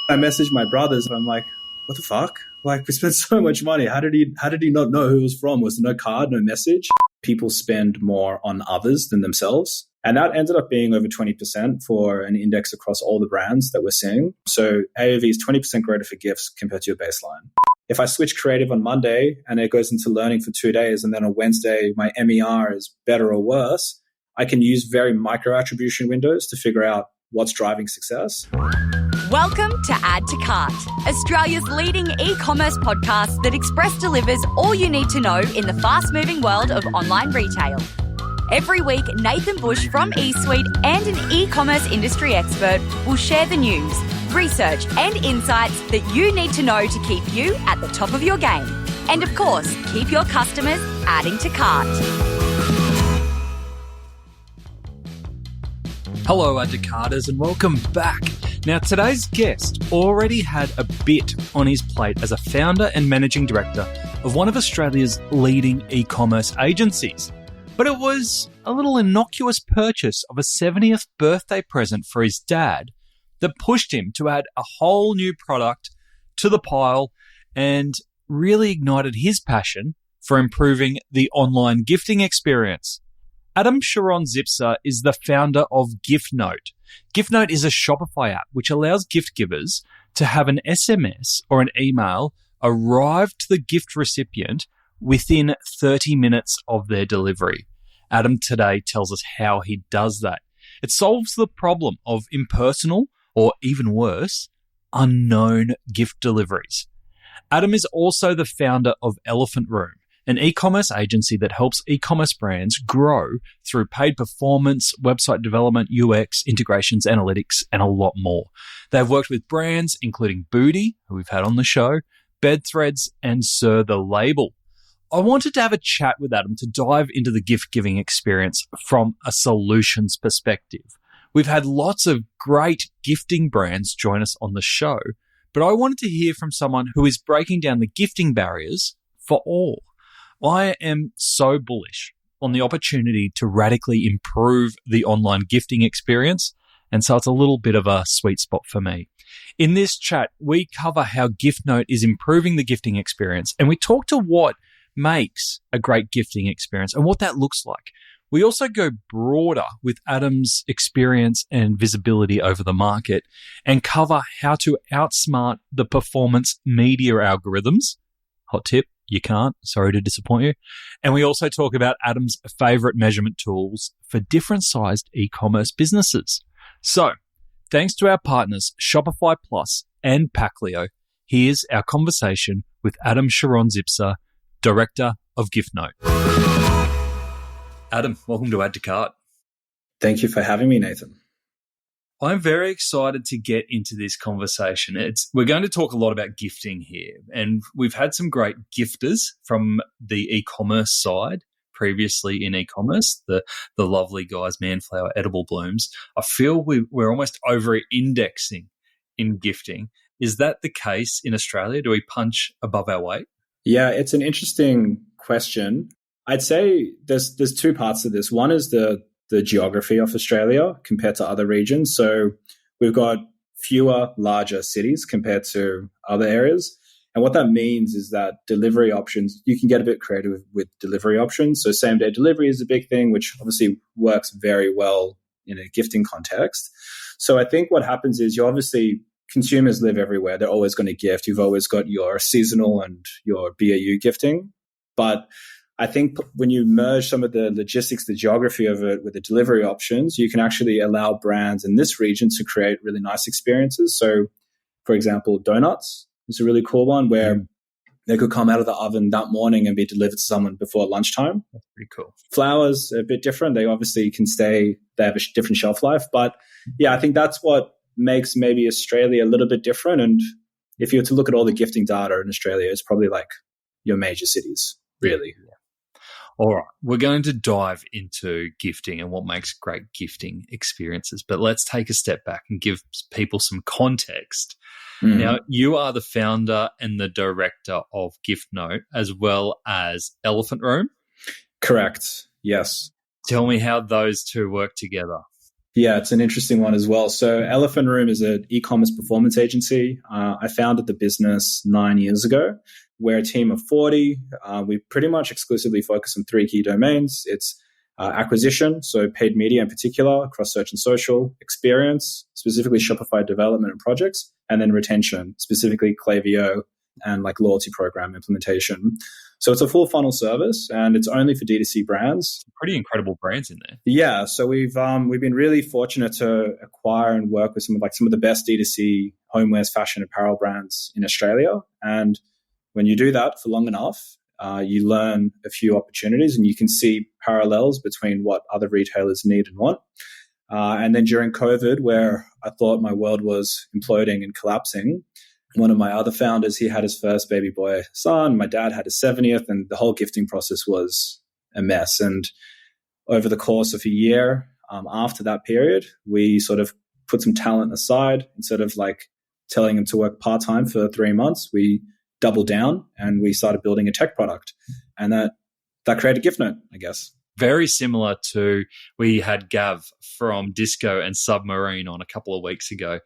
I messaged my brothers and I'm like, what the fuck? Like, we spent so much money. How did he not know who it was from? Was there no card, no message? People spend more on others than themselves. And that ended up being over 20% for an index across all the brands that we're seeing. So AOV is 20% greater for gifts compared to your baseline. If I switch creative on Monday and it goes into learning for 2 days, and then on Wednesday, my MER is better or worse, I can use very micro attribution windows to figure out what's driving success. Welcome to Add to Cart, Australia's leading e-commerce podcast that express delivers all you need to know in the fast-moving world of online retail. Every week, Nathan Bush from eSuite and an e-commerce industry expert will share the news, research and insights that you need to know to keep you at the top of your game. And of course, keep your customers adding to cart. Hello, Add to Carters, and welcome back. Now, today's guest already had a bit on his plate as a founder and managing director of one of Australia's leading e-commerce agencies. But it was a little innocuous purchase of a 70th birthday present for his dad that pushed him to add a whole new product to the pile and really ignited his passion for improving the online gifting experience. Adam Sharon-Zipser is the founder of Giftnote. Giftnote is a Shopify app which allows gift givers to have an SMS or an email arrive to the gift recipient within 30 minutes of their delivery. Adam today tells us how he does that. It solves the problem of impersonal, or even worse, unknown gift deliveries. Adam is also the founder of Elephant Room, an e-commerce agency that helps e-commerce brands grow through paid performance, website development, UX, integrations, analytics, and a lot more. They've worked with brands including Booty, who we've had on the show, Bedthreads, and Sir the Label. I wanted to have a chat with Adam to dive into the gift-giving experience from a solutions perspective. We've had lots of great gifting brands join us on the show, but I wanted to hear from someone who is breaking down the gifting barriers for all. I am so bullish on the opportunity to radically improve the online gifting experience, and so it's a little bit of a sweet spot for me. In this chat, we cover how Giftnote is improving the gifting experience, and we talk to what makes a great gifting experience and what that looks like. We also go broader with Adam's experience and visibility over the market and cover how to outsmart the performance media algorithms. Hot tip. You can't. Sorry to disappoint you. And we also talk about Adam's favorite measurement tools for different sized e-commerce businesses. So, thanks to our partners, Shopify Plus and Packleo, here's our conversation with Adam Sharon-Zipser, Director of Giftnote. Adam, welcome to Add to Cart. Thank you for having me, Nathan. I'm very excited to get into this conversation. We're going to talk a lot about gifting here, and we've had some great gifters from the e-commerce side previously in e-commerce, the lovely guys, Manflower, Edible Blooms. I feel we're almost over-indexing in gifting. Is that the case in Australia? Do we punch above our weight? Yeah, it's an interesting question. I'd say there's two parts to this. One is the geography of Australia compared to other regions. So we've got fewer larger cities compared to other areas. And what that means is that delivery options, you can get a bit creative with delivery options. So same-day delivery is a big thing, which obviously works very well in a gifting context. So I think what happens is consumers live everywhere. They're always going to gift. You've always got your seasonal and your BAU gifting. But I think when you merge some of the logistics, the geography of it with the delivery options, you can actually allow brands in this region to create really nice experiences. So, for example, donuts is a really cool one where they could come out of the oven that morning and be delivered to someone before lunchtime. That's pretty cool. Flowers are a bit different. They obviously can stay, they have a different shelf life. But yeah, I think that's what makes maybe Australia a little bit different. And if you were to look at all the gifting data in Australia, it's probably like your major cities, really. Yeah. All right, we're going to dive into gifting and what makes great gifting experiences, but let's take a step back and give people some context. Now, you are the founder and the director of Giftnote as well as Elephant Room? Correct, yes. Tell me how those two work together. Yeah, it's an interesting one as well. So Elephant Room is an e-commerce performance agency. I founded the business 9 years ago. We're a team of 40. We pretty much exclusively focus on three key domains. It's acquisition, so paid media in particular, across search and social, experience, specifically Shopify development and projects, and then retention, specifically Klaviyo and like loyalty program implementation. So it's a full funnel service, and it's only for D2C brands. Pretty incredible brands in there. Yeah, so we've been really fortunate to acquire and work with some of the best D2C homewares, fashion, apparel brands in Australia. And when you do that for long enough, you learn a few opportunities, and you can see parallels between what other retailers need and want. And then during COVID, where I thought my world was imploding and collapsing, one of my other founders, he had his first baby boy son. My dad had his 70th, and the whole gifting process was a mess. And over the course of a year after that period, we sort of put some talent aside. Instead of like telling him to work part-time for 3 months, we doubled down and we started building a tech product. And that created Giftnote, I guess. Very similar to, we had Gav from Disco and Submarine on a couple of weeks ago.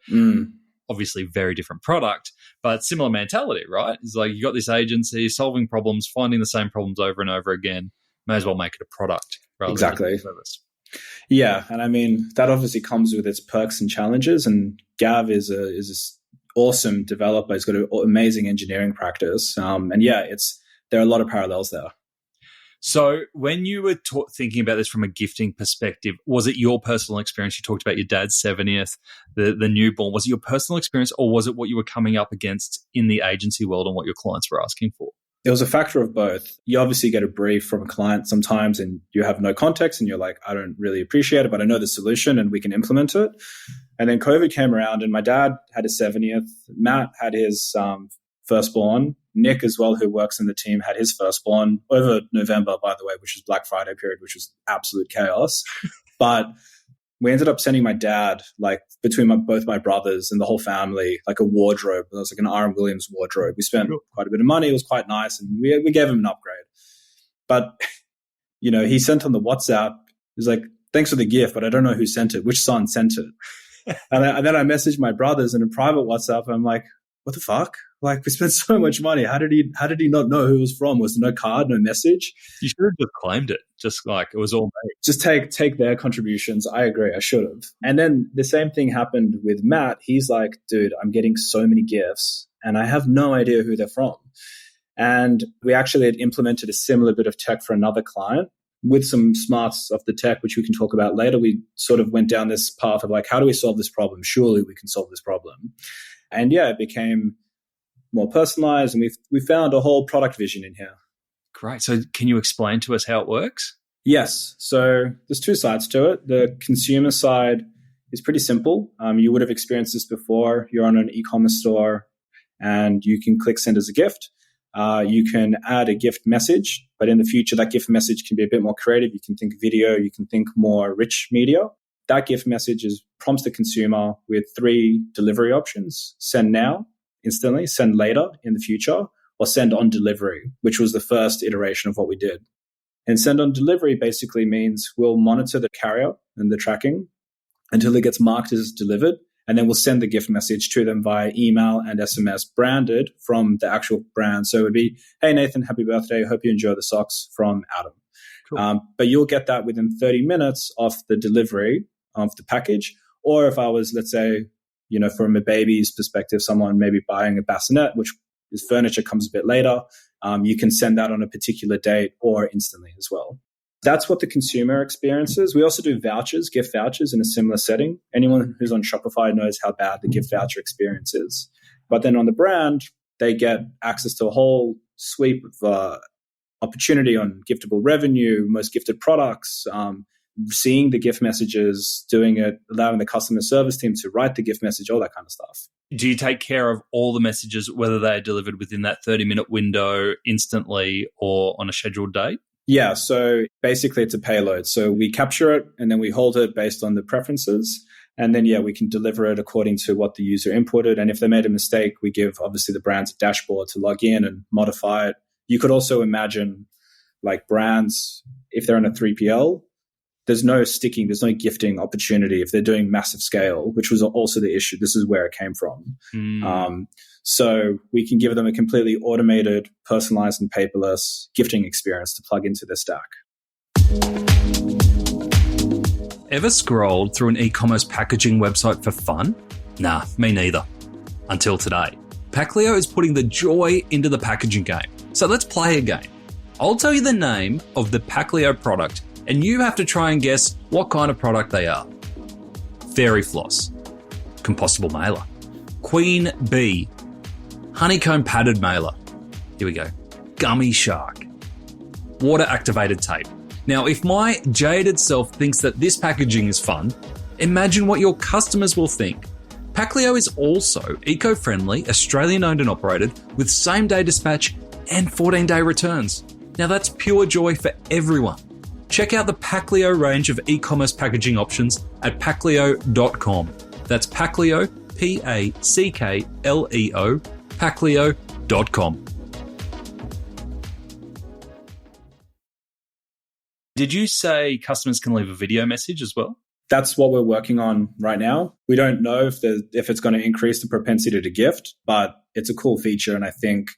Obviously very different product, but similar mentality, right? It's like you got this agency solving problems, finding the same problems over and over again. May as well make it a product rather than a service. Yeah, and I mean, that obviously comes with its perks and challenges, and Gav is this awesome developer. He's got an amazing engineering practice. And yeah, there are a lot of parallels there. So when you were thinking about this from a gifting perspective, was it your personal experience? You talked about your dad's 70th, the newborn. Was it your personal experience, or was it what you were coming up against in the agency world and what your clients were asking for? It was a factor of both. You obviously get a brief from a client sometimes and you have no context and you're like, I don't really appreciate it, but I know the solution and we can implement it. And then COVID came around and my dad had his 70th. Matt had his firstborn. Nick as well, who works in the team, had his firstborn over November, by the way, which was Black Friday period, which was absolute chaos. But we ended up sending my dad, like between both my brothers and the whole family, like a wardrobe. It was like an R.M. Williams wardrobe. We spent quite a bit of money. It was quite nice. And we gave him an upgrade. But, he sent on the WhatsApp, he was like, thanks for the gift, but I don't know who sent it, which son sent it. and then I messaged my brothers in a private WhatsApp. And I'm like, what the fuck? Like, we spent so much money. How did he not know who it was from? Was there no card, no message? You should have just claimed it. Just like it was all made. Just take their contributions. I agree. I should have. And then the same thing happened with Matt. He's like, dude, I'm getting so many gifts and I have no idea who they're from. And we actually had implemented a similar bit of tech for another client with some smarts of the tech, which we can talk about later. We sort of went down this path of like, how do we solve this problem? Surely we can solve this problem. And yeah, it became more personalized, and we found a whole product vision in here. Great. So can you explain to us how it works? Yes. So there's two sides to it. The consumer side is pretty simple. You would have experienced this before. You're on an e-commerce store and you can click send as a gift. You can add a gift message, but in the future, that gift message can be a bit more creative. You can think video, you can think more rich media. That gift message prompts the consumer with 3 delivery options: send now, instantly, send later in the future, or send on delivery, which was the first iteration of what we did. And send on delivery basically means we'll monitor the carrier and the tracking until it gets marked as delivered, and then we'll send the gift message to them via email and SMS branded from the actual brand. So it would be, hey, Nathan, happy birthday. Hope you enjoy the socks from Adam. Cool. But you'll get that within 30 minutes of the delivery of the package. Or if I was, let's say, from a baby's perspective, someone maybe buying a bassinet, which is furniture, comes a bit later, you can send that on a particular date or instantly as well. That's what the consumer experiences. We also do vouchers, gift vouchers in a similar setting. Anyone who's on Shopify knows how bad the gift voucher experience is. But then on the brand, they get access to a whole sweep of opportunity on giftable revenue, most gifted products, seeing the gift messages, doing it, allowing the customer service team to write the gift message, all that kind of stuff. Do you take care of all the messages, whether they are delivered within that 30-minute window instantly or on a scheduled date? Yeah, so basically it's a payload. So we capture it and then we hold it based on the preferences. And then, we can deliver it according to what the user inputted. And if they made a mistake, we give obviously the brands a dashboard to log in and modify it. You could also imagine like brands, if they're in a 3PL, there's no sticking, there's no gifting opportunity if they're doing massive scale, which was also the issue. This is where it came from. So we can give them a completely automated, personalized and paperless gifting experience to plug into their stack. Ever scrolled through an e-commerce packaging website for fun? Nah, me neither. Until today. Packlio is putting the joy into the packaging game. So let's play a game. I'll tell you the name of the Packlio product, and you have to try and guess what kind of product they are. Fairy floss, compostable mailer, queen bee, honeycomb padded mailer. Here we go. Gummy shark, water activated tape. Now, if my jaded self thinks that this packaging is fun, imagine what your customers will think. Packlio is also eco-friendly, Australian-owned and operated, with same-day dispatch and 14-day returns. Now, that's pure joy for everyone. Check out the Packlio range of e-commerce packaging options at packlio.com. That's Packlio, Packleo, packlio.com. Did you say customers can leave a video message as well? That's what we're working on right now. We don't know if it's going to increase the propensity to gift, but it's a cool feature, and I think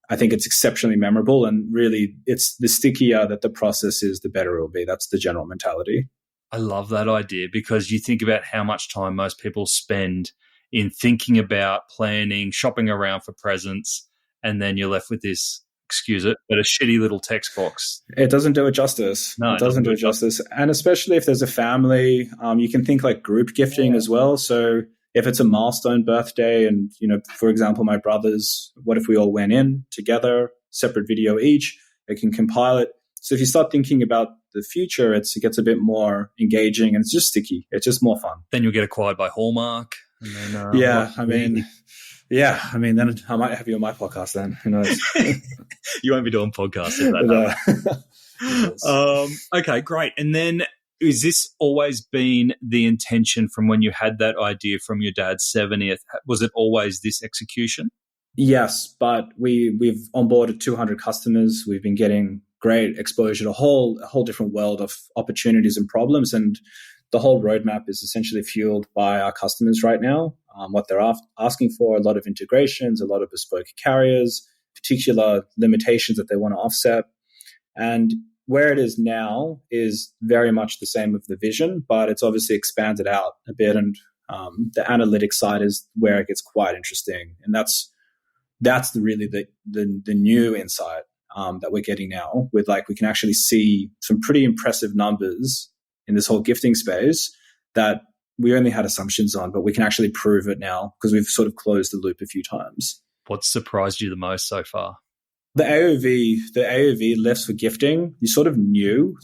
it's exceptionally memorable. And really, it's the stickier that the process is, the better it will be. That's the general mentality. I love that idea, because you think about how much time most people spend in thinking about planning, shopping around for presents, and then you're left with this, excuse it, but a shitty little text box. It doesn't do it justice. No, it doesn't do it justice. And especially if there's a family, you can think like group gifting as well. So if it's a milestone birthday and, for example, my brothers, what if we all went in together, separate video each, it can compile it. So if you start thinking about the future, it gets a bit more engaging and it's just sticky. It's just more fun. Then you'll get acquired by Hallmark. And then, then I might have you on my podcast then. Who knows? You won't be doing podcasts if that. Okay, great. And then is this always been the intention from when you had that idea from your dad's 70th? Was it always this execution? Yes, but we've onboarded 200 customers. We've been getting great exposure to a whole different world of opportunities and problems. And the whole roadmap is essentially fueled by our customers right now, what they're asking for, a lot of integrations, a lot of bespoke carriers, particular limitations that they want to offset. And where it is now is very much the same of the vision, but it's obviously expanded out a bit. And the analytics side is where it gets quite interesting. And that's really the new insight that we're getting now, with we can actually see some pretty impressive numbers in this whole gifting space that we only had assumptions on, but we can actually prove it now because we've sort of closed the loop a few times. What surprised you the most so far? The AOV lifts for gifting, you sort of knew,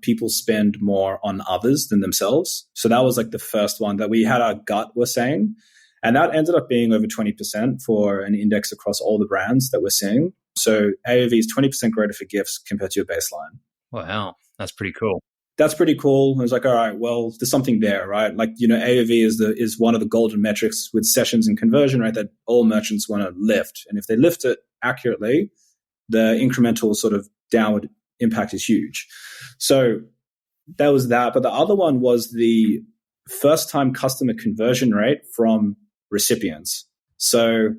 people spend more on others than themselves. So that was the first one that we had our gut was saying. And that ended up being over 20% for an index across all the brands that we're seeing. So AOV is 20% greater for gifts compared to your baseline. Wow, that's pretty cool. That's pretty cool. I was all right, well, there's something there, right? AOV is one of the golden metrics with sessions and conversion, right? That all merchants want to lift. And if they lift it accurately, the incremental sort of downward impact is huge. So that was that. But the other one was the first time customer conversion rate from recipients. So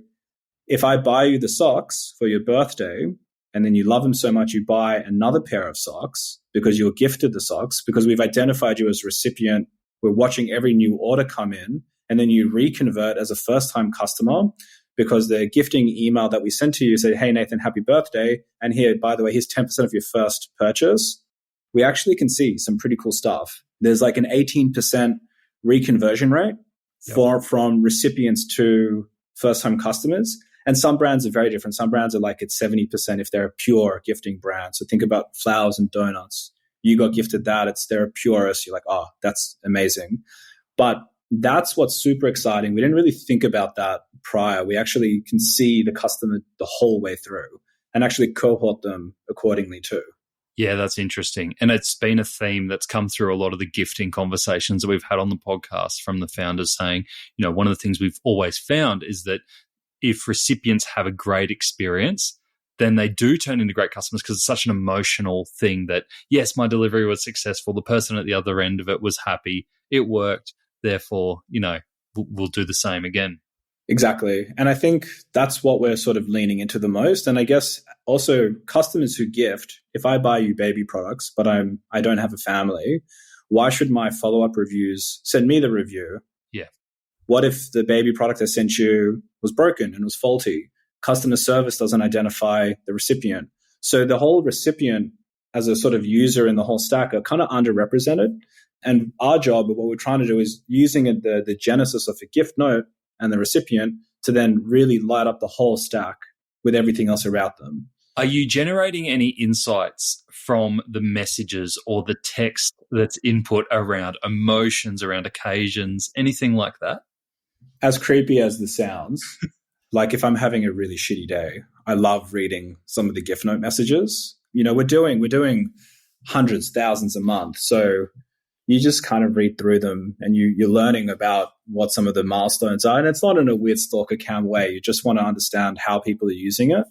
if I buy you the socks for your birthday, and then you love them so much, you buy another pair of socks because you're gifted the socks, because we've identified you as a recipient. We're watching every new order come in, and then you reconvert as a first-time customer because the gifting email that we sent to you said, hey, Nathan, happy birthday. And here, by the way, here's 10% of your first purchase. We actually can see some pretty cool stuff. There's an 18% reconversion rate from recipients to first-time customers. And some brands are very different. Some brands are at 70% if they're a pure gifting brand. So think about flowers and donuts. You got gifted that. They're a purist. You're oh, that's amazing. But that's what's super exciting. We didn't really think about that prior. We actually can see the customer the whole way through and actually cohort them accordingly too. Yeah, that's interesting. And it's been a theme that's come through a lot of the gifting conversations that we've had on the podcast from the founders saying, one of the things we've always found is that if recipients have a great experience, then they do turn into great customers because it's such an emotional thing that, yes, my delivery was successful. The person at the other end of it was happy. It worked. Therefore, we'll do the same again. Exactly. And I think that's what we're sort of leaning into the most. And I guess also customers who gift, if I buy you baby products, but I don't have a family, why should my follow-up reviews send me the review? Yeah. What if the baby product I sent you was broken and was faulty? Customer service doesn't identify the recipient. So the whole recipient as a sort of user in the whole stack are kind of underrepresented. And our job, what we're trying to do is using the genesis of a gift note and the recipient to then really light up the whole stack with everything else around them. Are you generating any insights from the messages or the text that's input around emotions, around occasions, anything like that? As creepy as this sounds, like if I'm having a really shitty day, I love reading some of the gift note messages. We're doing hundreds, thousands a month. So you just kind of read through them and you're learning about what some of the milestones are. And it's not in a weird stalker cam way. You just want to understand how people are using it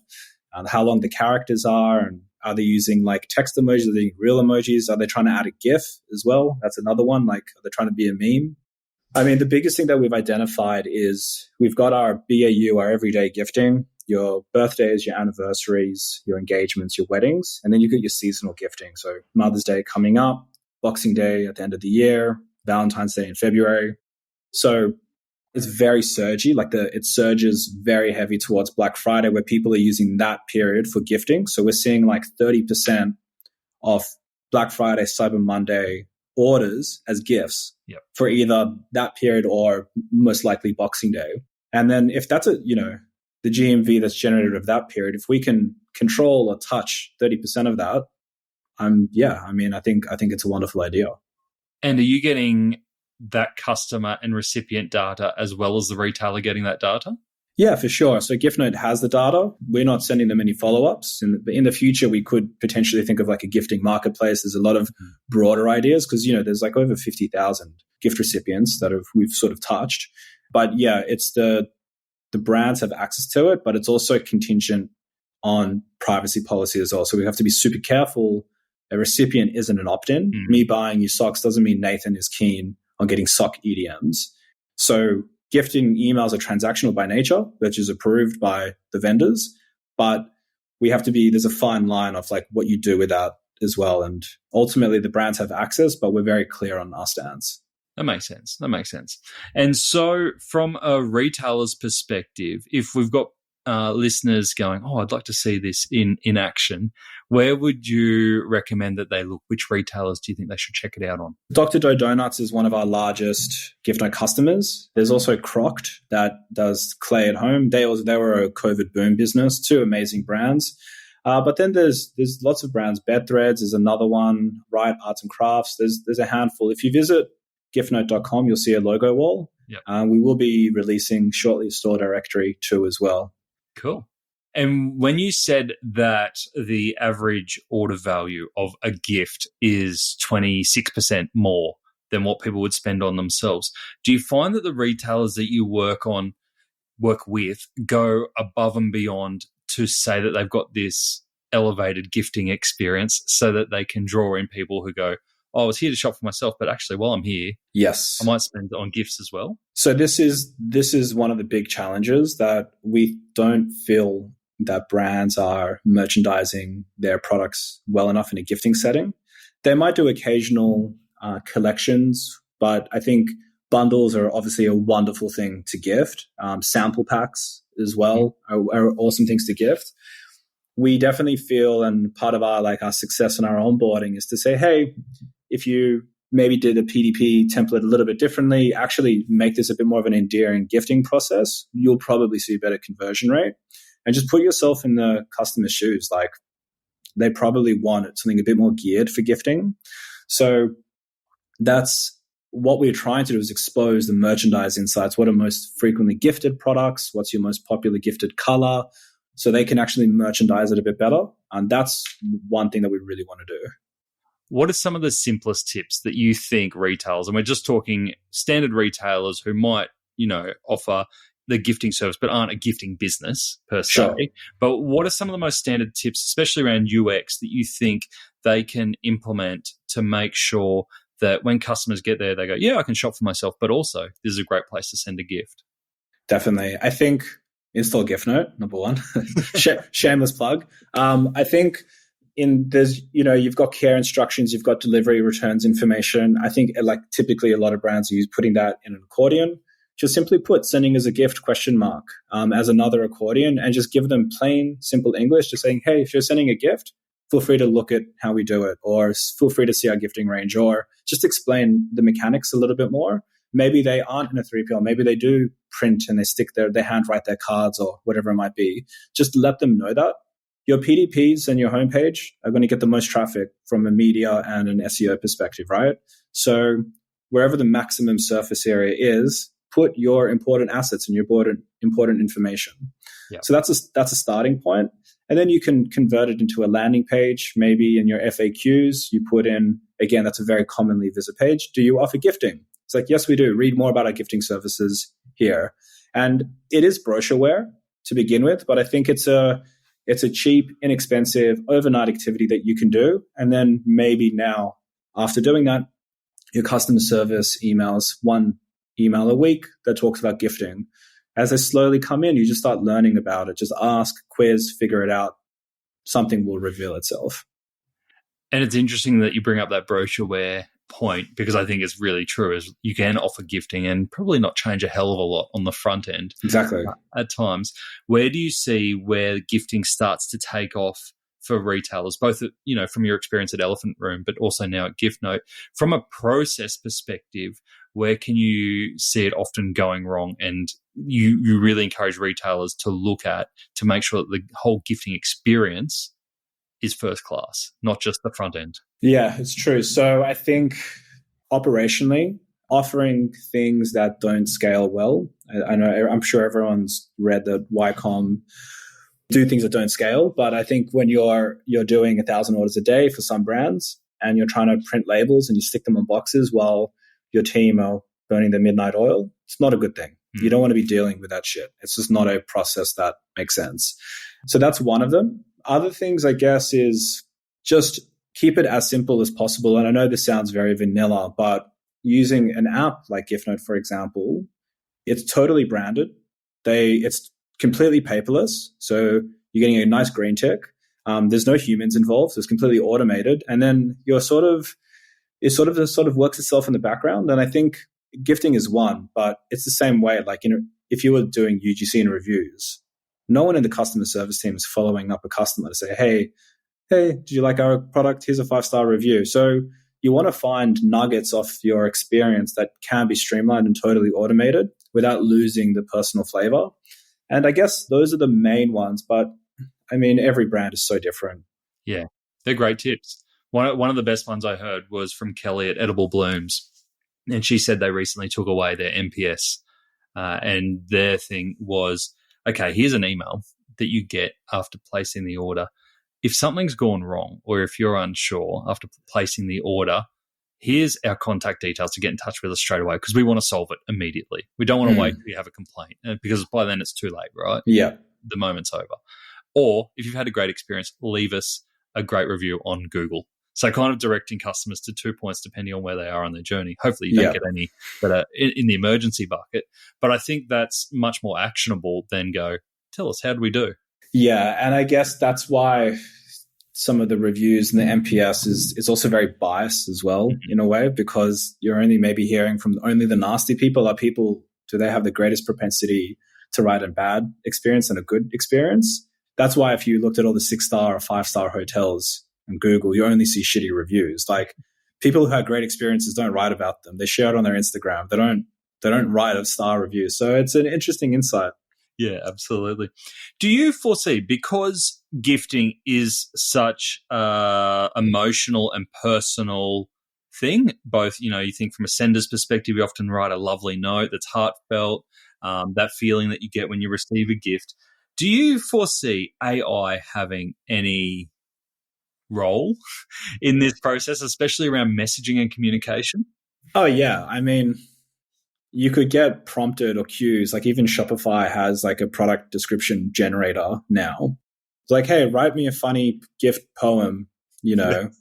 and how long the characters are, and are they using like text emojis, are they using real emojis? Are they trying to add a GIF as well? That's another one. Like, are they trying to be a meme? I mean, the biggest thing that we've identified is we've got our BAU, our everyday gifting, your birthdays, your anniversaries, your engagements, your weddings, and then you get your seasonal gifting. So Mother's Day coming up, Boxing Day at the end of the year, Valentine's Day in February. So it's very surgy, it surges very heavy towards Black Friday, where people are using that period for gifting. So we're seeing like 30% of Black Friday, Cyber Monday orders as gifts for either that period or most likely Boxing Day. And then if that's the GMV that's generated of that period, if we can control or touch 30% of that, I think it's a wonderful idea. And are you getting that customer and recipient data as well as the retailer getting that data? Yeah, for sure. So Giftnote has the data. We're not sending them any follow-ups. In the future, we could potentially think of like a gifting marketplace. There's a lot of broader ideas because, there's like over 50,000 gift recipients that we've sort of touched. But yeah, it's the brands have access to it, but it's also contingent on privacy policy as well. So we have to be super careful. A recipient isn't an opt-in. Me buying you socks doesn't mean Nathan is keen on getting sock EDMs. So gifting emails are transactional by nature, which is approved by the vendors. But we have to there's a fine line of like what you do with that as well. And ultimately the brands have access, but we're very clear on our stance. That makes sense. And so from a retailer's perspective, if we've got listeners going, I'd like to see this in action, where would you recommend that they look? Which retailers do you think they should check it out on? Dr. Doe Donuts is one of our largest Giftnote customers. There's also Crocked that does clay at home. They were a COVID boom business, two amazing brands. But then there's lots of brands. Bed Threads is another one. Riot Arts and Crafts. There's a handful. If you visit giftnote.com, you'll see a logo wall. Yep. We will be releasing shortly a store directory too as well. Cool. And when you said that the average order value of a gift is 26% more than what people would spend on themselves, do you find that the retailers that you work with go above and beyond to say that they've got this elevated gifting experience so that they can draw in people who go, I was here to shop for myself, but actually while I'm here, yes, I might spend it on gifts as well? So this is one of the big challenges, that we don't feel that brands are merchandising their products well enough in a gifting setting. They might do occasional collections, but I think bundles are obviously a wonderful thing to gift. Sample packs as well are awesome things to gift. We definitely feel, and part of our success in our onboarding is to say, hey, if you maybe did a PDP template a little bit differently, actually make this a bit more of an endearing gifting process, you'll probably see a better conversion rate. And just put yourself in the customer's shoes. Like, they probably want something a bit more geared for gifting. So that's what we're trying to do, is expose the merchandise insights. What are most frequently gifted products? What's your most popular gifted color? So they can actually merchandise it a bit better. And that's one thing that we really want to do. What are some of the simplest tips that you think retailers, and we're just talking standard retailers who might, offer the gifting service but aren't a gifting business per se. Sure. But what are some of the most standard tips, especially around UX, that you think they can implement to make sure that when customers get there, they go, yeah, I can shop for myself, but also this is a great place to send a gift? Definitely. I think install Giftnote, number one. Shameless plug. I think you've got care instructions, you've got delivery returns information. I think like typically a lot of brands use putting that in an accordion. Just simply put sending as a gift ? As another accordion, and just give them plain, simple English, just saying, hey, if you're sending a gift, feel free to look at how we do it, or feel free to see our gifting range, or just explain the mechanics a little bit more. Maybe they aren't in a 3PL. Maybe they do print and they handwrite their cards or whatever it might be. Just let them know that. Your PDPs and your homepage are going to get the most traffic from a media and an SEO perspective, right? So wherever the maximum surface area is, put your important assets and your important information. Yeah. So that's a starting point. And then you can convert it into a landing page. Maybe in your FAQs, you put in, again, that's a very commonly visited page. Do you offer gifting? It's like, yes, we do. Read more about our gifting services here. And it is brochureware to begin with, but I think it's a cheap, inexpensive, overnight activity that you can do. And then maybe now, after doing that, your customer service emails, one email a week that talks about gifting. As they slowly come in, you just start learning about it. Just ask, quiz, figure it out. Something will reveal itself. And it's interesting that you bring up that brochureware point, because I think it's really true. Is you can offer gifting and probably not change a hell of a lot on the front end. Exactly. At times. Where do you see where gifting starts to take off for retailers, both from your experience at Elephant Room, but also now at Giftnote? From a process perspective, where can you see it often going wrong, and you really encourage retailers to look at to make sure that the whole gifting experience is first class, not just the front end? Yeah, it's true. So I think operationally, offering things that don't scale well. I'm sure everyone's read that YCOM do things that don't scale, but I think when you're doing 1,000 orders a day for some brands and you're trying to print labels and you stick them on boxes while your team are burning their midnight oil, it's not a good thing. You don't want to be dealing with that shit. It's just not a process that makes sense. So that's one of them. Other things, I guess, is just keep it as simple as possible. And I know this sounds very vanilla, but using an app like Giftnote, for example, it's totally branded. It's completely paperless. So you're getting a nice green tick. There's no humans involved. So it's completely automated. And then it sort of works itself in the background. And I think gifting is one, but it's the same way. Like, if you were doing UGC and reviews, no one in the customer service team is following up a customer to say, hey, did you like our product? Here's a 5-star review. So you want to find nuggets of your experience that can be streamlined and totally automated without losing the personal flavor. And I guess those are the main ones. But I mean, every brand is so different. Yeah, they're great tips. One of the best ones I heard was from Kelly at Edible Blooms. And she said they recently took away their MPS. And their thing was, okay, here's an email that you get after placing the order. If something's gone wrong, or if you're unsure after placing the order, here's our contact details to get in touch with us straight away, because we want to solve it immediately. We don't want to wait till you have a complaint, because by then it's too late, right? Yeah. The moment's over. Or if you've had a great experience, leave us a great review on Google. So kind of directing customers to 2 points depending on where they are on their journey. Hopefully you don't get any that are in the emergency bucket. But I think that's much more actionable than go, tell us, how do we do? Yeah, and I guess that's why some of the reviews and the NPS is also very biased as well, in a way, because you're only maybe hearing from only the nasty people. Do they have the greatest propensity to write a bad experience and a good experience? That's why if you looked at all the 6-star or 5-star hotels on Google, you only see shitty reviews. Like, people who have great experiences don't write about them. They share it on their Instagram. They don't write a star review. So it's an interesting insight. Yeah, absolutely. Do you foresee, because gifting is such a emotional and personal thing, both, you think from a sender's perspective, you often write a lovely note that's heartfelt, that feeling that you get when you receive a gift. Do you foresee AI having any role in this process, especially around messaging and communication? Oh, yeah. I mean, you could get prompted or cues. Like even Shopify has like a product description generator now. It's like, hey, write me a funny gift poem, to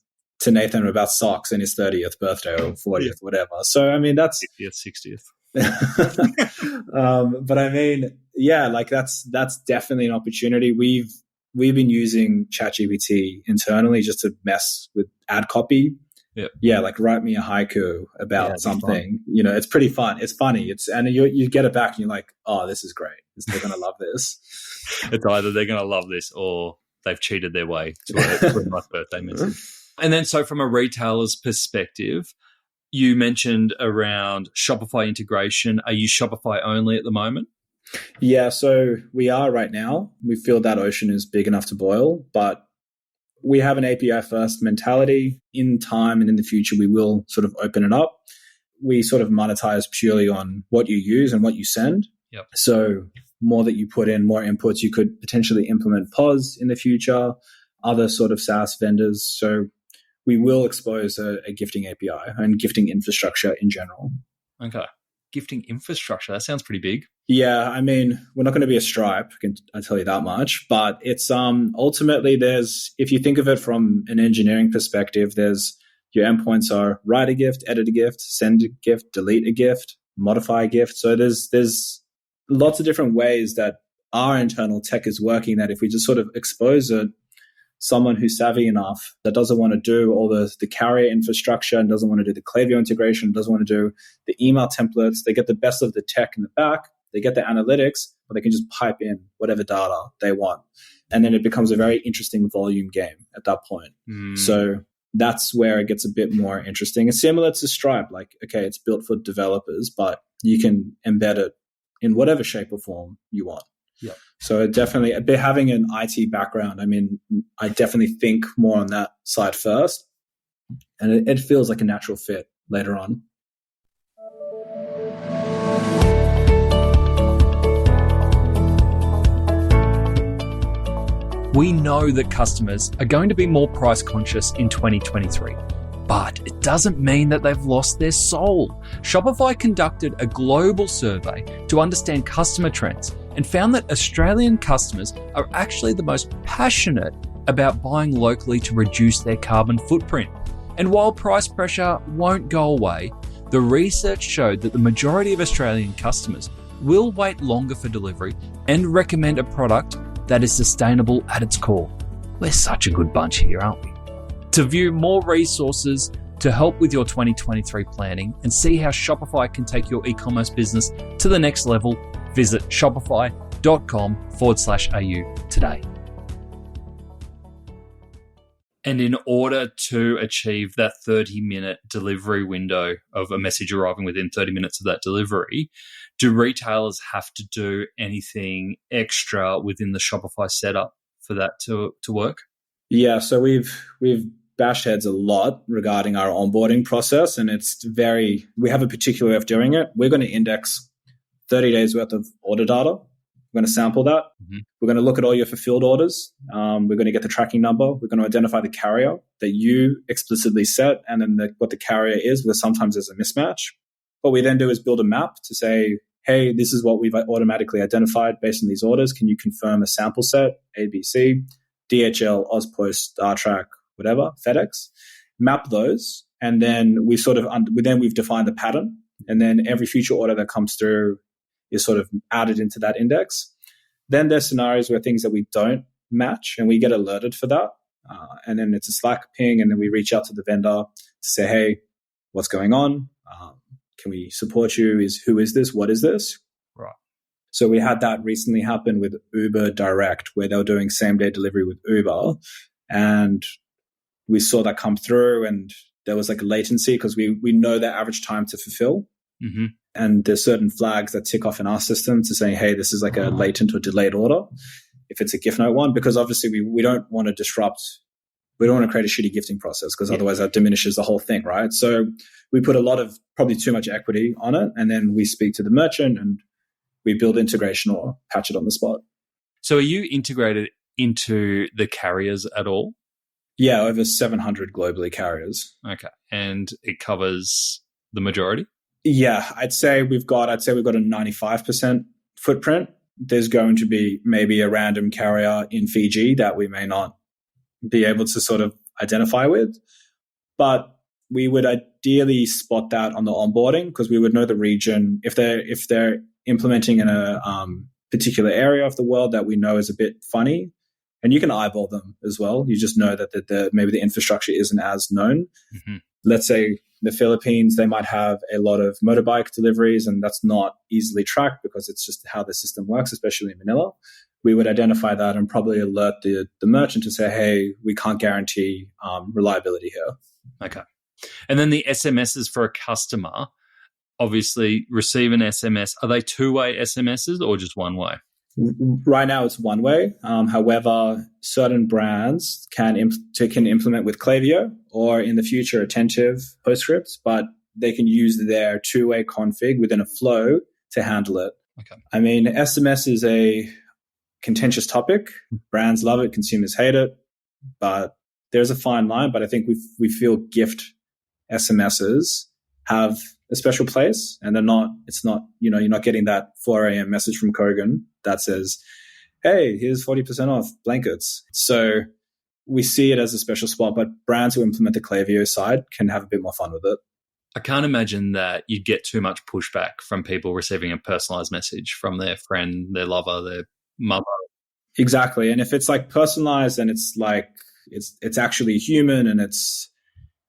Nathan about socks and his 30th birthday or 40th, whatever. So, I mean, that's 50th, 60th. But I mean, yeah, like that's definitely an opportunity. We've been using ChatGPT internally just to mess with ad copy. Yep. Yeah, like write me a haiku about something. It's pretty fun. It's funny. And you get it back and you're like, oh, this is great. They're going to love this. It's either they're going to love this or they've cheated their way to a nice birthday message. And then so from a retailer's perspective, you mentioned around Shopify integration. Are you Shopify only at the moment? Yeah, so we are right now. We feel that ocean is big enough to boil, but we have an API first mentality. In time and in the future, we will sort of open it up. We sort of monetize purely on what you use and what you send. Yep. So more that you put in, more inputs, you could potentially implement POS in the future, other sort of SaaS vendors. So we will expose a gifting API and gifting infrastructure in general. Okay. Gifting infrastructure, that sounds pretty big. Yeah, I mean, we're not going to be a Stripe, I tell you that much, but it's ultimately if you think of it from an engineering perspective, there's your endpoints are write a gift, edit a gift, send a gift, delete a gift, modify a gift. So there's lots of different ways that our internal tech is working that if we just sort of expose it, someone who's savvy enough that doesn't want to do all the carrier infrastructure and doesn't want to do the Klaviyo integration, doesn't want to do the email templates, they get the best of the tech in the back, they get the analytics, but they can just pipe in whatever data they want. And then it becomes a very interesting volume game at that point. So that's where it gets a bit more interesting. It's similar to Stripe. Like, okay, it's built for developers, but you can embed it in whatever shape or form you want. Yeah. So definitely having an IT background, I mean, I definitely think more on that side first, and it feels like a natural fit later on. We know that customers are going to be more price conscious in 2023, but it doesn't mean that they've lost their soul. Shopify conducted a global survey to understand customer trends and found that Australian customers are actually the most passionate about buying locally to reduce their carbon footprint. And while price pressure won't go away, the research showed that the majority of Australian customers will wait longer for delivery and recommend a product that is sustainable at its core. We're such a good bunch here, aren't we? To view more resources to help with your 2023 planning and see how Shopify can take your e-commerce business to the next level, visit shopify.com/au today. And in order to achieve that 30-minute delivery window of a message arriving within 30 minutes of that delivery, do retailers have to do anything extra within the Shopify setup for that to work? Yeah, so we've bashed heads a lot regarding our onboarding process, and we have a particular way of doing it. We're going to index 30 days worth of order data. We're going to sample that. Mm-hmm. We're going to look at all your fulfilled orders. We're going to get the tracking number. We're going to identify the carrier that you explicitly set, and then what the carrier is, because sometimes there's a mismatch. What we then do is build a map to say, hey, this is what we've automatically identified based on these orders. Can you confirm a sample set, ABC, DHL, Ozpost, StarTrack, whatever, FedEx? Map those, and then we've defined the pattern, and then every future order that comes through is sort of added into that index. Then there's scenarios where things that we don't match, and we get alerted for that. And then it's a Slack ping, and then we reach out to the vendor to say, hey, what's going on? Can we support you? Who is this? What is this? Right. So we had that recently happen with Uber Direct, where they were doing same-day delivery with Uber. And we saw that come through, and there was like a latency because we know their average time to fulfill. Mm-hmm. And there's certain flags that tick off in our system to say, hey, this is like a latent or delayed order, if it's a Giftnote one, because obviously we don't want to disrupt, we don't want to create a shitty gifting process because otherwise that diminishes the whole thing, right? So we put a lot of, probably too much equity on it, and then we speak to the merchant and we build integration or patch it on the spot. So are you integrated into the carriers at all? Yeah, over 700 globally carriers. Okay. And it covers the majority? Yeah, I'd say we've got a 95% footprint. There's going to be maybe a random carrier in Fiji that we may not be able to sort of identify with, but we would ideally spot that on the onboarding because we would know the region if they're implementing in a particular area of the world that we know is a bit funny, and you can eyeball them as well. You just know that maybe the infrastructure isn't as known. Mm-hmm. Let's say the Philippines, they might have a lot of motorbike deliveries, and that's not easily tracked because it's just how the system works, especially in Manila. We would identify that and probably alert the merchant to say, hey, we can't guarantee reliability here. Okay. And then the SMSs for a customer, obviously receive an SMS. Are they two-way SMSs or just one way? Right now it's one way. However, certain brands can implement with Klaviyo or in the future Attentive PostScript, but they can use their two-way config within a flow to handle it. Okay. I mean, SMS is a contentious topic. Brands love it, consumers hate it, but there's a fine line. But I think we feel gift SMSs have a special place, and it's not, you're not getting that 4 a.m. message from Kogan that says, hey, here's 40% off blankets. So we see it as a special spot, but brands who implement the Klaviyo side can have a bit more fun with it. I can't imagine that you'd get too much pushback from people receiving a personalized message from their friend, their lover, their mother. Exactly. And if it's like personalized and it's like, it's actually human, and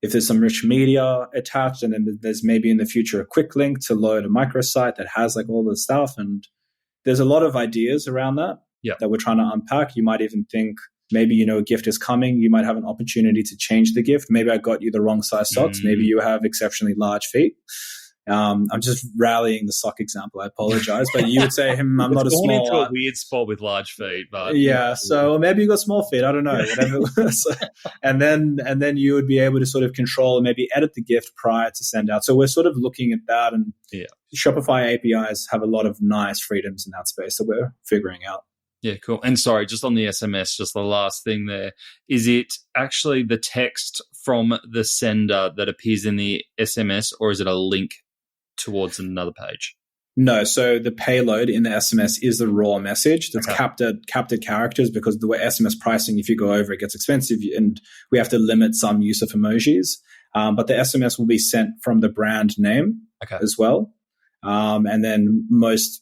if there's some rich media attached, and then there's maybe in the future a quick link to load a microsite that has like all the stuff, and there's a lot of ideas around that that we're trying to unpack. You might even think maybe, a gift is coming. You might have an opportunity to change the gift. Maybe I got you the wrong size socks. Maybe you have exceptionally large feet. I'm just rallying the sock example. I apologize, but you would say, I'm not a small. Into a weird spot with large feet, but yeah. So maybe you got small feet. I don't know, whatever it was. and then you would be able to sort of control and maybe edit the gift prior to send out. So we're sort of looking at that, and Shopify APIs have a lot of nice freedoms in that space that we're figuring out. Yeah, cool. And sorry, just on the SMS, just the last thing there, is it actually the text from the sender that appears in the SMS, or is it a link towards another page? No, so the payload in the SMS is the raw message that's capped at characters, because the way SMS pricing, if you go over, it gets expensive, and we have to limit some use of emojis. But the SMS will be sent from the brand name as well. And then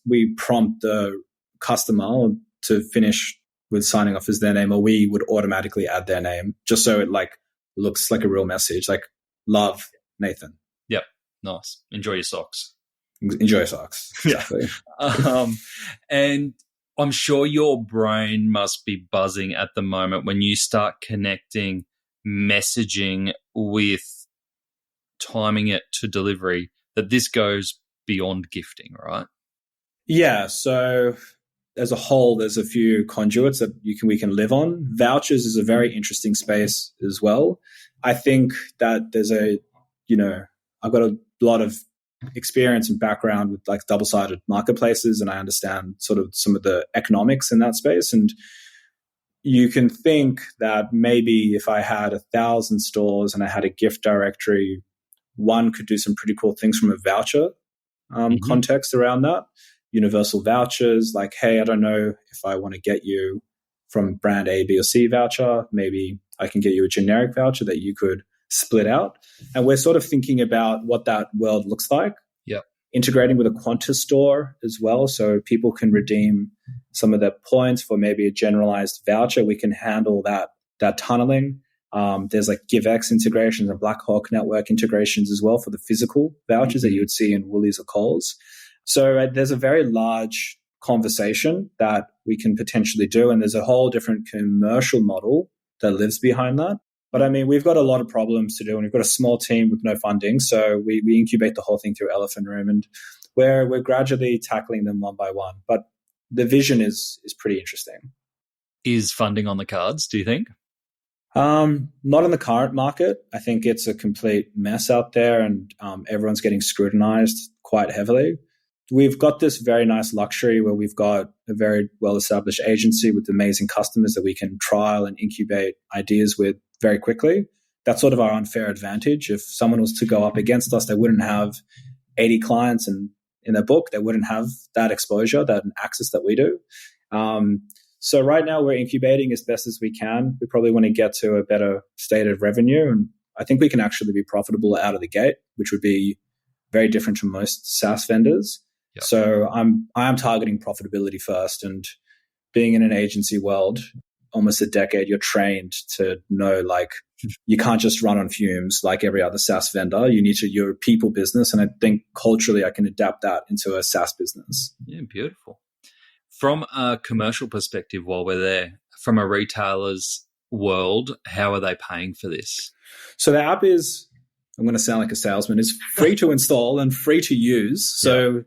we prompt the customer to finish with signing off as their name, or we would automatically add their name just so it like looks like a real message, like love Nathan. Yep. Nice. Enjoy your socks. Enjoy your socks. Exactly. And I'm sure your brain must be buzzing at the moment when you start connecting messaging with timing it to delivery, that this goes beyond gifting, right? Yeah. So as a whole, there's a few conduits that we can live on. Vouchers is a very interesting space as well. I think that there's I've got a lot of experience and background with like double-sided marketplaces, and I understand sort of some of the economics in that space. And you can think that maybe if I had 1,000 stores and I had a gift directory, one could do some pretty cool things from a voucher context around that. Universal vouchers, like, hey, I don't know if I want to get you from brand A, B, or C voucher. Maybe I can get you a generic voucher that you could split out. And we're sort of thinking about what that world looks like. Yeah. Integrating with a Qantas store as well, so people can redeem some of their points for maybe a generalized voucher. We can handle that tunneling. There's like GiveX integrations and Blackhawk network integrations as well for the physical vouchers that you would see in Woolies or Coles. So there's a very large conversation that we can potentially do, and there's a whole different commercial model that lives behind that. But I mean, we've got a lot of problems to do, and we've got a small team with no funding, so we incubate the whole thing through Elephant Room, and we're gradually tackling them one by one. But the vision is pretty interesting. Is funding on the cards, do you think? Not in the current market. I think it's a complete mess out there, and everyone's getting scrutinized quite heavily. We've got this very nice luxury where we've got a very well-established agency with amazing customers that we can trial and incubate ideas with very quickly. That's sort of our unfair advantage. If someone was to go up against us, they wouldn't have 80 clients in their book. They wouldn't have that exposure, that access that we do. So right now we're incubating as best as we can. We probably want to get to a better state of revenue. And I think we can actually be profitable out of the gate, which would be very different from most SaaS vendors. Yep. So I am targeting profitability first. And being in an agency world, almost a decade, you're trained to know, like, you can't just run on fumes like every other SaaS vendor. You're a people business. And I think culturally I can adapt that into a SaaS business. Yeah, beautiful. From a commercial perspective, while we're there, from a retailer's world, how are they paying for this? So the app is, I'm going to sound like a salesman, is free to install and free to use. So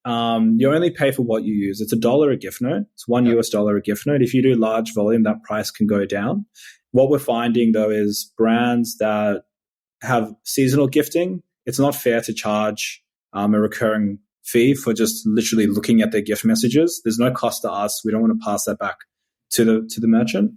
you only pay for what you use. It's $1 a Giftnote. It's $1 a Giftnote. If you do large volume, that price can go down. What we're finding, though, is brands that have seasonal gifting, it's not fair to charge a recurring fee for just literally looking at their gift messages. There's no cost to us. We don't want to pass that back to the merchant.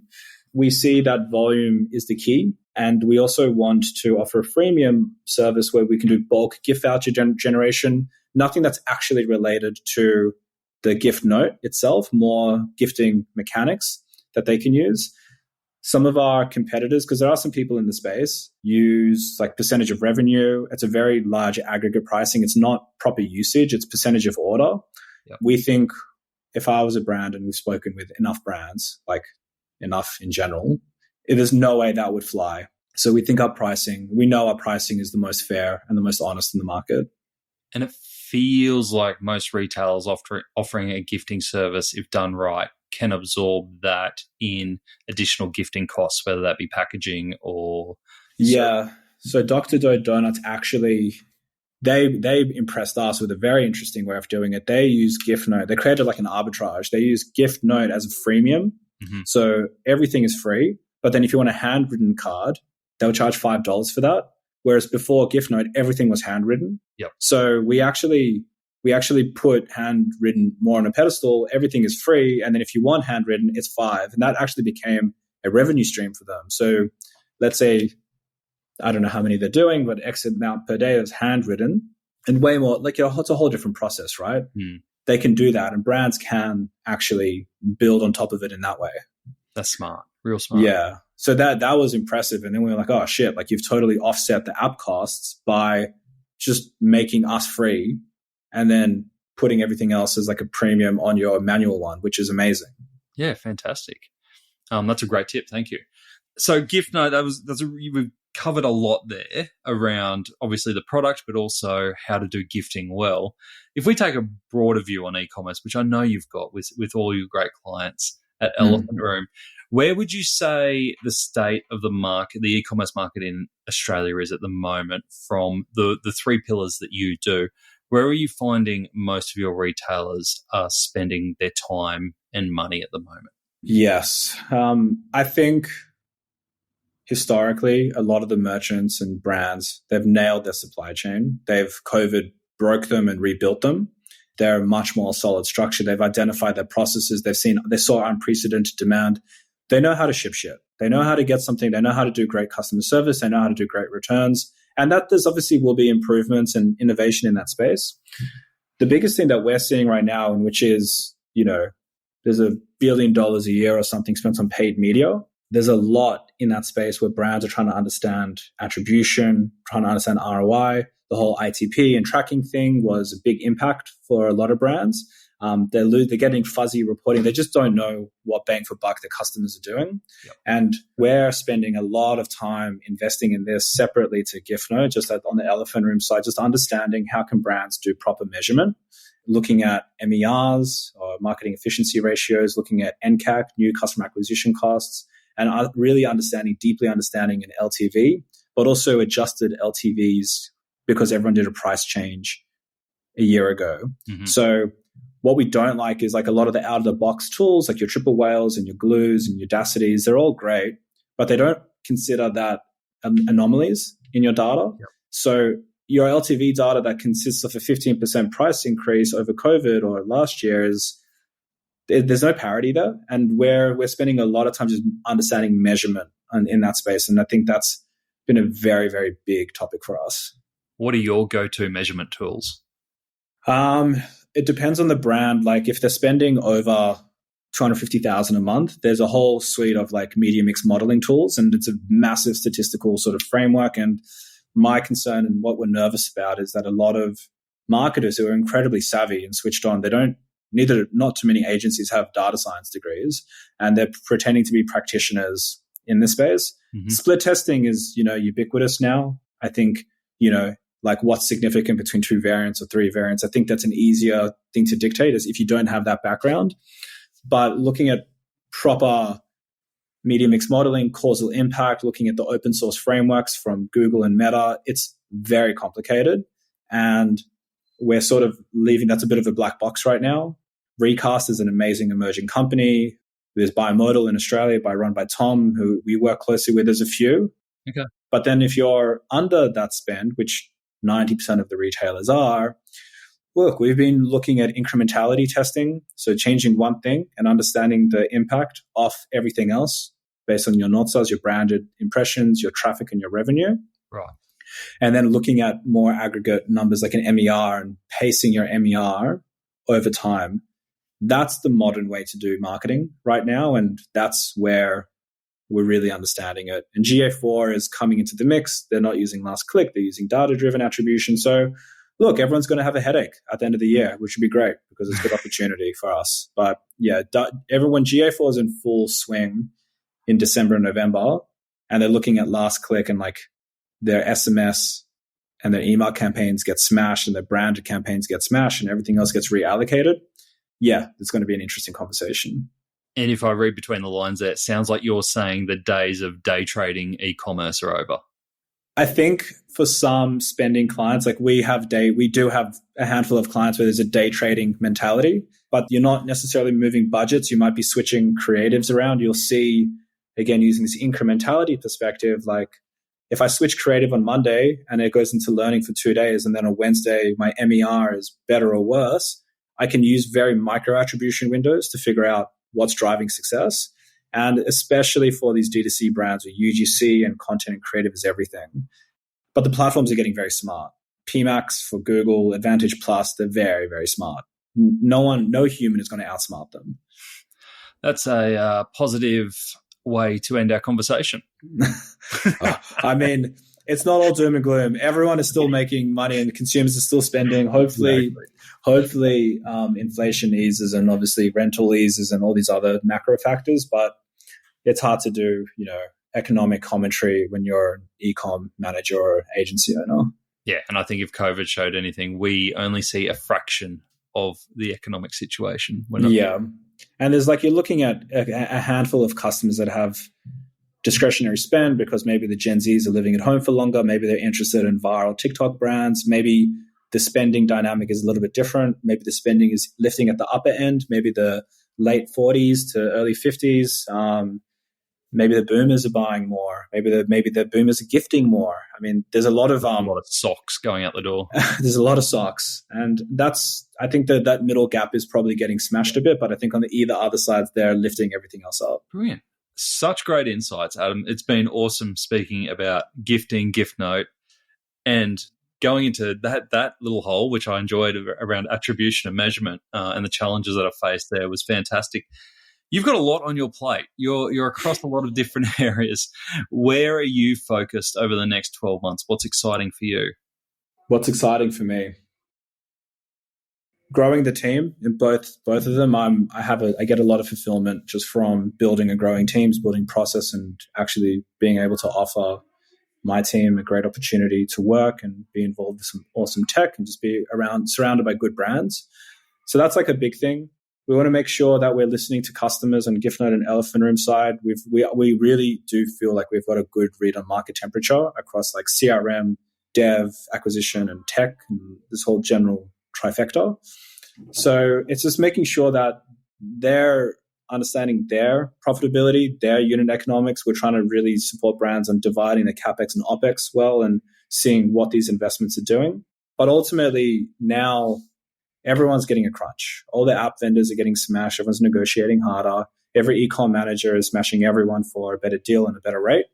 We see that volume is the key. And we also want to offer a freemium service where we can do bulk gift voucher generation, nothing that's actually related to the gift note itself, more gifting mechanics that they can use. Some of our competitors, because there are some people in the space, use like percentage of revenue. It's a very large aggregate pricing. It's not proper usage. It's percentage of order. Yep. We think if I was a brand, and we've spoken with enough brands, like enough in general, there's no way that would fly. So we think we know our pricing is the most fair and the most honest in the market. And it feels like most retailers offering a gifting service, if done right, can absorb that in additional gifting costs, whether that be packaging or... Yeah. So Dr. Doe Donuts actually, they impressed us with a very interesting way of doing it. They use Giftnote. They created like an arbitrage. They use Giftnote as a freemium. Mm-hmm. So everything is free. But then if you want a handwritten card, they'll charge $5 for that. Whereas before Giftnote, everything was handwritten. Yep. So we actually put handwritten more on a pedestal. Everything is free. And then if you want handwritten, it's $5. And that actually became a revenue stream for them. So let's say, I don't know how many they're doing, but X amount per day is handwritten and way more. Like, it's a whole different process, right? Mm. They can do that, and brands can actually build on top of it in that way. That's smart. Real smart. Yeah. So that was impressive. And then we were like, oh shit, like you've totally offset the app costs by just making us free and then putting everything else as like a premium on your manual one, which is amazing. Yeah, fantastic. That's a great tip. Thank you. So Giftnote, we've covered a lot there around obviously the product, but also how to do gifting well. If we take a broader view on e-commerce, which I know you've got with all your great clients at Elephant Room, where would you say the state of the market, the e-commerce market in Australia is at the moment from the three pillars that you do? Where are you finding most of your retailers are spending their time and money at the moment? Yes. I think historically, a lot of the merchants and brands, they've nailed their supply chain. COVID broke them and rebuilt them. They're a much more solid structure. They've identified their processes. They saw unprecedented demand. They know how to ship shit. They know how to get something. They know how to do great customer service. They know how to do great returns. And that there's obviously will be improvements and innovation in that space. The biggest thing that we're seeing right now, and which is, there's $1 billion a year or something spent on paid media. There's a lot in that space where brands are trying to understand attribution, trying to understand ROI. The whole ITP and tracking thing was a big impact for a lot of brands. They're getting fuzzy reporting. They just don't know what bang for buck their customers are doing. Yep. And we're spending a lot of time investing in this separately to Giftnote, just on the Elephant Room side, just understanding how can brands do proper measurement, looking at MERs or marketing efficiency ratios, looking at NCAC, new customer acquisition costs, and really deeply understanding an LTV, but also adjusted LTVs because everyone did a price change a year ago. Mm-hmm. So what we don't like is like a lot of the out-of-the-box tools, like your Triple Whales and your Glues and your Dacities, they're all great, but they don't consider that anomalies in your data. Yep. So your LTV data that consists of a 15% price increase over COVID or last year there's no parity there. And we're spending a lot of time just understanding measurement in that space. And I think that's been a very, very big topic for us. What are your go-to measurement tools? It depends on the brand. Like if they're spending over 250,000 a month, there's a whole suite of like media mix modeling tools, and it's a massive statistical sort of framework. And my concern and what we're nervous about is that a lot of marketers who are incredibly savvy and switched on, not too many agencies have data science degrees, and they're pretending to be practitioners in this space. Mm-hmm. Split testing is, ubiquitous now. I think, like what's significant between 2 variants or 3 variants. I think that's an easier thing to dictate is if you don't have that background. But looking at proper media mix modeling, causal impact, looking at the open source frameworks from Google and Meta, it's very complicated. And we're sort of leaving, that's a bit of a black box right now. Recast is an amazing emerging company. There's Bimodal in Australia run by Tom, who we work closely with. There's a few. Okay. But then if you're under that spend, which 90% of the retailers are, look, we've been looking at incrementality testing. So changing one thing and understanding the impact off everything else based on your North Stars, your branded impressions, your traffic, and your revenue. Right. And then looking at more aggregate numbers like an MER and pacing your MER over time. That's the modern way to do marketing right now. And that's where we're really understanding it. And GA4 is coming into the mix. They're not using last click. They're using data-driven attribution. So look, everyone's going to have a headache at the end of the year, which would be great because it's a good opportunity for us. But yeah, everyone, GA4 is in full swing in December and November, and they're looking at last click, and like their SMS and their email campaigns get smashed and their branded campaigns get smashed and everything else gets reallocated. Yeah, it's going to be an interesting conversation. And if I read between the lines there, it sounds like you're saying the days of day trading e-commerce are over. I think for some spending clients, like we do have a handful of clients where there's a day trading mentality, but you're not necessarily moving budgets. You might be switching creatives around. You'll see, again, using this incrementality perspective, like if I switch creative on Monday and it goes into learning for 2 days, and then on Wednesday, my MER is better or worse, I can use very micro attribution windows to figure out what's driving success. And especially for these D2C brands where UGC and content and creative is everything. But the platforms are getting very smart. PMax for Google, Advantage Plus, they're very, very smart. No human is going to outsmart them. That's a positive way to end our conversation. I mean, it's not all doom and gloom. Everyone is still making money and consumers are still spending. Hopefully, inflation eases and obviously rental eases and all these other macro factors. But it's hard to do, economic commentary when you're an e-com manager or agency owner. Yeah, and I think if COVID showed anything, we only see a fraction of the economic situation. Yeah, and there's you're looking at a handful of customers that have discretionary spend because maybe the Gen Zs are living at home for longer. Maybe they're interested in viral TikTok brands. Maybe the spending dynamic is a little bit different. Maybe the spending is lifting at the upper end. Maybe the late 40s to early 50s. Maybe the boomers are buying more. Maybe the boomers are gifting more. I mean, there's a lot of socks going out the door. There's a lot of socks, and I think that middle gap is probably getting smashed a bit. But I think on the either other sides, they're lifting everything else up. Brilliant. Such great insights, Adam. It's been awesome speaking about gifting, Giftnote, and going into that little hole, which I enjoyed around attribution and measurement and the challenges that I faced there was fantastic. You've got a lot on your plate. You're across a lot of different areas. Where are you focused over the next 12 months? What's exciting for you? What's exciting for me? Growing the team in both of them. I get a lot of fulfillment just from building and growing teams, building process, and actually being able to offer my team a great opportunity to work and be involved with some awesome tech and just be surrounded by good brands. So that's a big thing. We want to make sure that we're listening to customers on Giftnote and Elephant Room side. We really do feel like we've got a good read on market temperature across CRM, dev, acquisition, and tech, and this whole general trifecta. So it's just making sure that they're understanding their profitability, their unit economics. We're trying to really support brands on dividing the CapEx and OpEx well and seeing what these investments are doing. But ultimately now everyone's getting a crunch. All the app vendors are getting smashed. Everyone's negotiating harder. Every e-com manager is smashing everyone for a better deal and a better rate.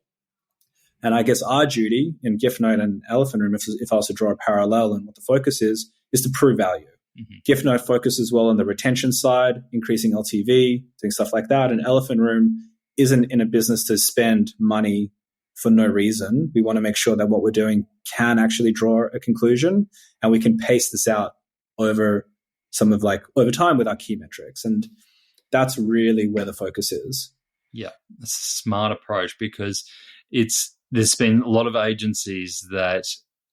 And I guess our duty in Giftnote and Elephant Room, if I was to draw a parallel and what the focus is to prove value. Mm-hmm. Giftnote focuses well on the retention side, increasing LTV, doing stuff like that. And Elephant Room isn't in a business to spend money for no reason. We want to make sure that what we're doing can actually draw a conclusion, and we can pace this out over time with our key metrics. And that's really where the focus is. Yeah, that's a smart approach, because there's been a lot of agencies that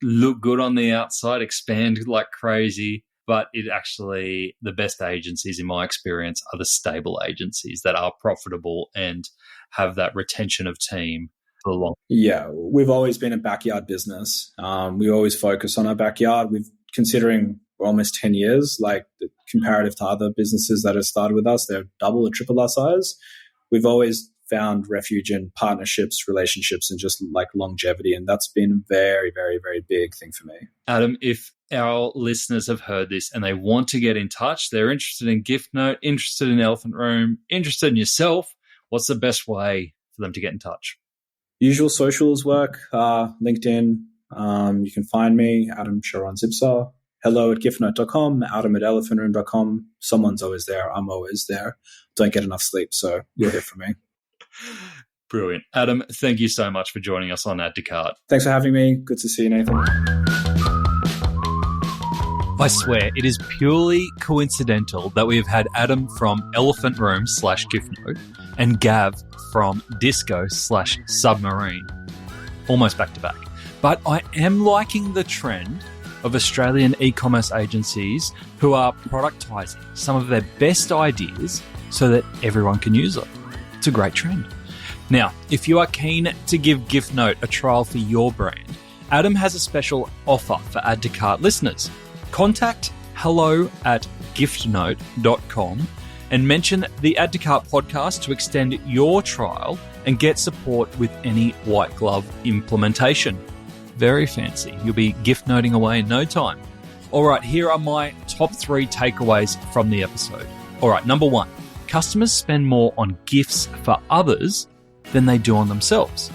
look good on the outside, expand like crazy, but the best agencies, in my experience, are the stable agencies that are profitable and have that retention of team for long. Yeah, we've always been a backyard business. We always focus on our backyard. Considering we're almost 10 years, like comparative to other businesses that have started with us, they're double or triple our size. We've always found refuge in partnerships, relationships, and just like longevity. And that's been a very, very, very big thing for me. Adam, if our listeners have heard this and they want to get in touch, they're interested in Giftnote, interested in Elephant Room, interested in yourself, what's the best way for them to get in touch? Usual socials work, LinkedIn. You can find me, Adam Sharon-Zipser. hello@giftnote.com, adam@elephantroom.com. Someone's always there. I'm always there. Don't get enough sleep, so you'll hear from me. Brilliant. Adam, thank you so much for joining us on Add to Cart. Thanks for having me. Good to see you, Nathan. I swear, it is purely coincidental that we have had Adam from Elephant Room /Giftnote and Gav from Disco/Submarine almost back to back. But I am liking the trend of Australian e-commerce agencies who are productizing some of their best ideas so that everyone can use it. It's a great trend. Now, if you are keen to give Giftnote a trial for your brand, Adam has a special offer for Add to Cart listeners. Contact hello@giftnote.com and mention the Add to Cart podcast to extend your trial and get support with any white glove implementation. Very fancy. You'll be gift noting away in no time. All right, here are my top 3 takeaways from the episode. All right, number 1, customers spend more on gifts for others than they do on themselves.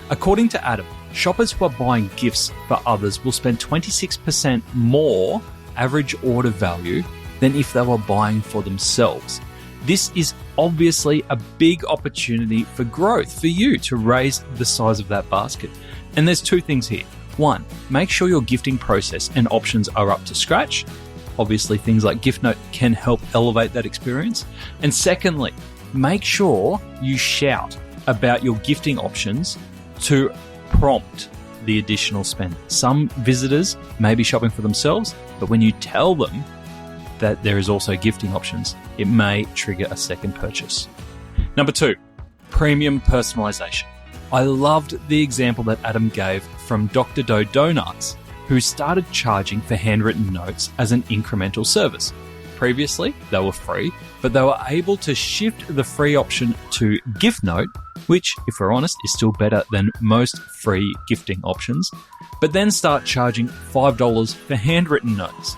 According to Adam, shoppers who are buying gifts for others will spend 26% more average order value than if they were buying for themselves. This is obviously a big opportunity for growth for you to raise the size of that basket. And there's 2 things here. 1, make sure your gifting process and options are up to scratch. Obviously, things like Giftnote can help elevate that experience. And secondly, make sure you shout about your gifting options to prompt the additional spend. Some visitors may be shopping for themselves, but when you tell them that there is also gifting options, it may trigger a second purchase. Number 2, premium personalization. I loved the example that Adam gave from Dr. Doe Donuts, who started charging for handwritten notes as an incremental service. Previously, they were free, but they were able to shift the free option to Giftnote, which, if we're honest, is still better than most free gifting options, but then start charging $5 for handwritten notes.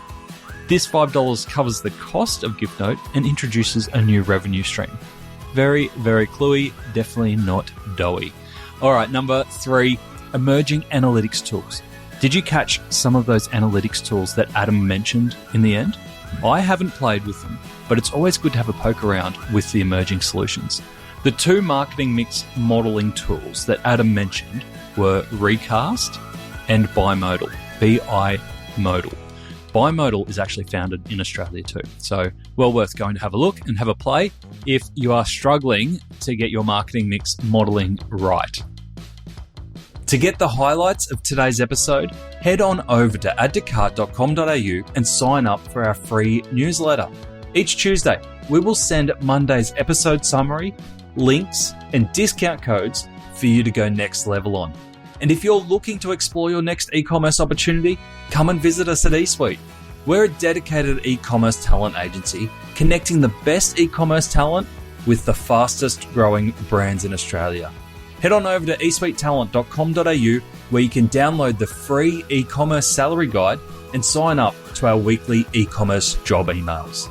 This $5 covers the cost of Giftnote and introduces a new revenue stream. Very, very cluey, definitely not doughy. All right, number 3, emerging analytics tools. Did you catch some of those analytics tools that Adam mentioned in the end? I haven't played with them, but it's always good to have a poke around with the emerging solutions. The 2 marketing mix modeling tools that Adam mentioned were Recast and Bimodal, B-I-Modal. Bimodal is actually founded in Australia too, so well worth going to have a look and have a play if you are struggling to get your marketing mix modeling right. To get the highlights of today's episode, head on over to addtocart.com.au and sign up for our free newsletter. Each Tuesday, we will send Monday's episode summary, links, and discount codes for you to go next level on. And if you're looking to explore your next e-commerce opportunity, come and visit us at eSuite. We're a dedicated e-commerce talent agency connecting the best e-commerce talent with the fastest growing brands in Australia. Head on over to eSuitetalent.com.au where you can download the free e-commerce salary guide and sign up to our weekly e-commerce job emails.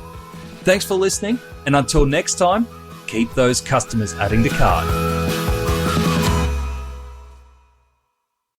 Thanks for listening, and until next time, keep those customers adding to cart.